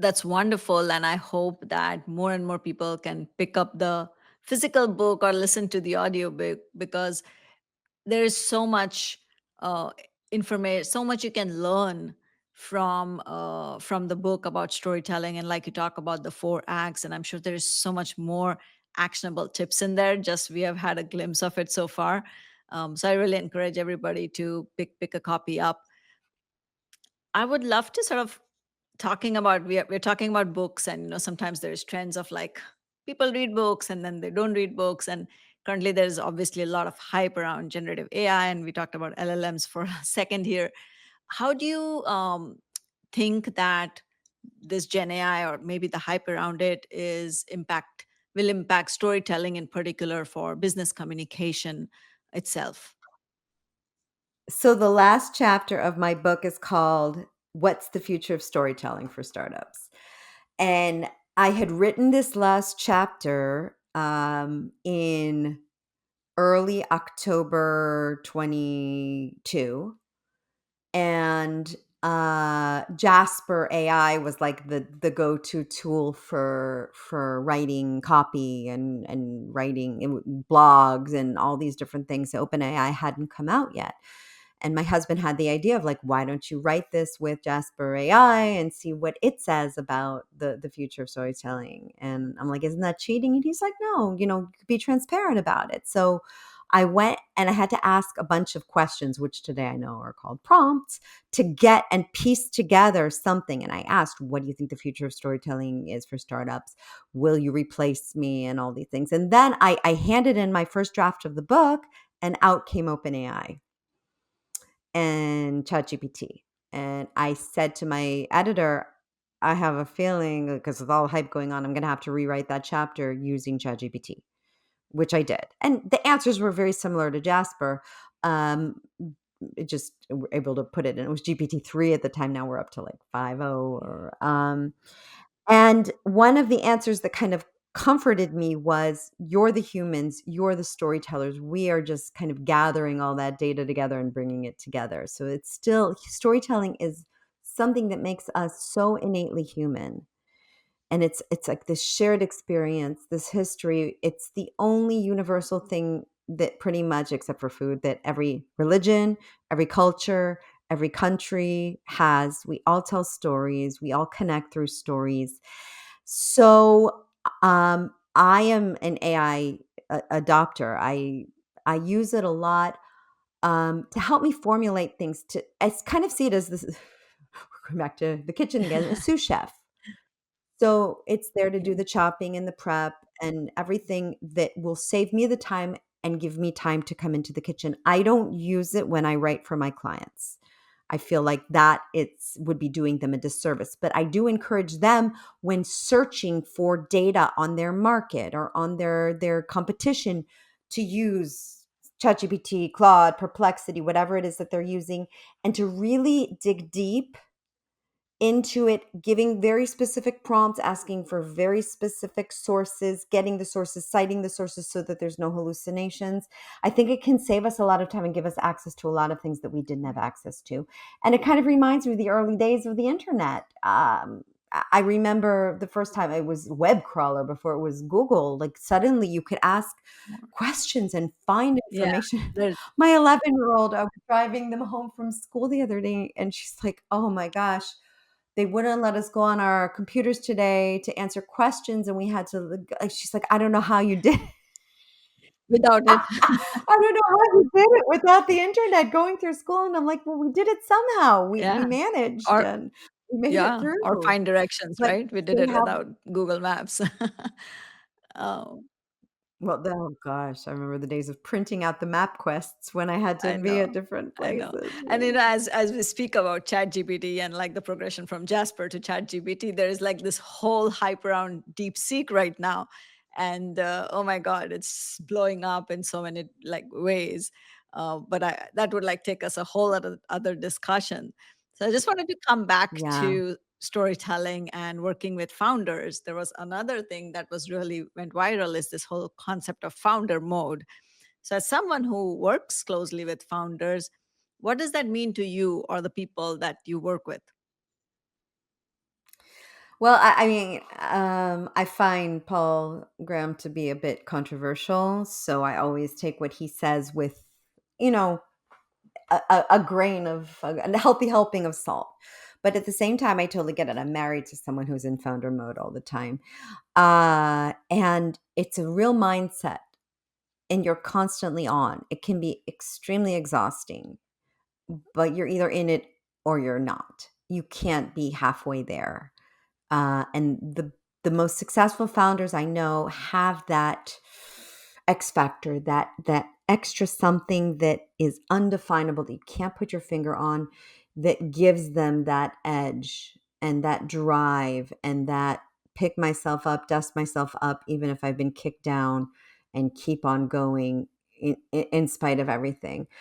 That's wonderful. And I hope that more and more people can pick up the physical book or listen to the audio book, because there is so much uh, information, so much you can learn from the book about storytelling. And like you talk about the 4 acts, and I'm sure there is so much more actionable tips in there. Just we have had a glimpse of it so far. So I really encourage everybody to pick a copy up. I would love to sort of talking about we're talking about books, and sometimes there's trends of like people read books and then they don't read books. And currently there's obviously a lot of hype around generative AI, and we talked about LLMs for a second here. How do you think that this Gen AI, or maybe the hype around it, will impact storytelling in particular for business communication itself? So the last chapter of my book is called What's the Future of Storytelling for Startups? And I had written this last chapter in early October 22, and Jasper AI was like the go-to tool for writing copy and writing blogs and all these different things. OpenAI hadn't come out yet. And my husband had the idea of like, why don't you write this with Jasper AI and see what it says about the future of storytelling? And I'm like, isn't that cheating? And he's like, no, be transparent about it. So I went and I had to ask a bunch of questions, which today I know are called prompts, to get and piece together something. And I asked, what do you think the future of storytelling is for startups? Will you replace me? And all these things. And then I handed in my first draft of the book, and out came OpenAI and ChatGPT. And I said to my editor, I have a feeling, because of all the hype going on, I'm going to have to rewrite that chapter using ChatGPT, which I did. And the answers were very similar to Jasper. Um, it just we're able to put it in. It was GPT-3 at the time. Now we're up to like 5.0 or and one of the answers that kind of comforted me was, you're the humans, you're the storytellers. We are just kind of gathering all that data together and bringing it together. So it's still, storytelling is something that makes us so innately human. And it's like this shared experience, this history. It's the only universal thing that pretty much, except for food, that every religion, every culture, every country has. We all tell stories. We all connect through stories. So I am an AI adopter. I use it a lot to help me formulate things. I kind of see it as this. We're going back to the kitchen again, a sous chef. So it's there to do Okay. the chopping and the prep and everything that will save me the time and give me time to come into the kitchen. I don't use it when I write for my clients. I feel like that it's would be doing them a disservice, but I do encourage them, when searching for data on their market or on their competition, to use ChatGPT, Claude, Perplexity, whatever it is that they're using, and to really dig deep into it, giving very specific prompts, asking for very specific sources, getting the sources, citing the sources so that there's no hallucinations. I think it can save us a lot of time and give us access to a lot of things that we didn't have access to. And it kind of reminds me of the early days of the internet. I remember the first time it was web crawler before it was Google. Like suddenly you could ask questions and find Yeah, information. there's My 11-year-old, I was driving them home from school the other day, and she's like, "Oh my gosh, they wouldn't let us go on our computers today to answer questions, and we had to." She's like, "I don't know how you did it." without it. I don't know how you did it without the internet going through school. And I'm like, "Well, we did it somehow. We Yeah. managed Or and we made it yeah, or through." find directions, But right? We did they it have without Google Maps. Oh, oh gosh, I remember the days of printing out the map quests when I had to I be at know. different I know. places. And Yeah. as we speak about ChatGPT and like the progression from Jasper to ChatGPT, there is like this whole hype around DeepSeek right now. And oh my God, it's blowing up in so many like ways. But that would like take us a whole other discussion. So I just wanted to come back Yeah. to storytelling and working with founders. There was another thing that was really went viral, is this whole concept of founder mode. So, as someone who works closely with founders, what does that mean to you or the people that you work with? Well, I mean, I find Paul Graham to be a bit controversial, so I always take what he says with, you know, a grain of a healthy helping of salt. But at the same time, I totally get it. I'm married to someone who's in founder mode all the time. And it's a real mindset, and you're constantly on. It can be extremely exhausting, but you're either in it or you're not. You can't be halfway there. And the most successful founders I know have that X factor, that extra something that is undefinable that you can't put your finger on, that gives them that edge and that drive and that pick myself up, dust myself up, even if I've been kicked down, and keep on going in spite of everything.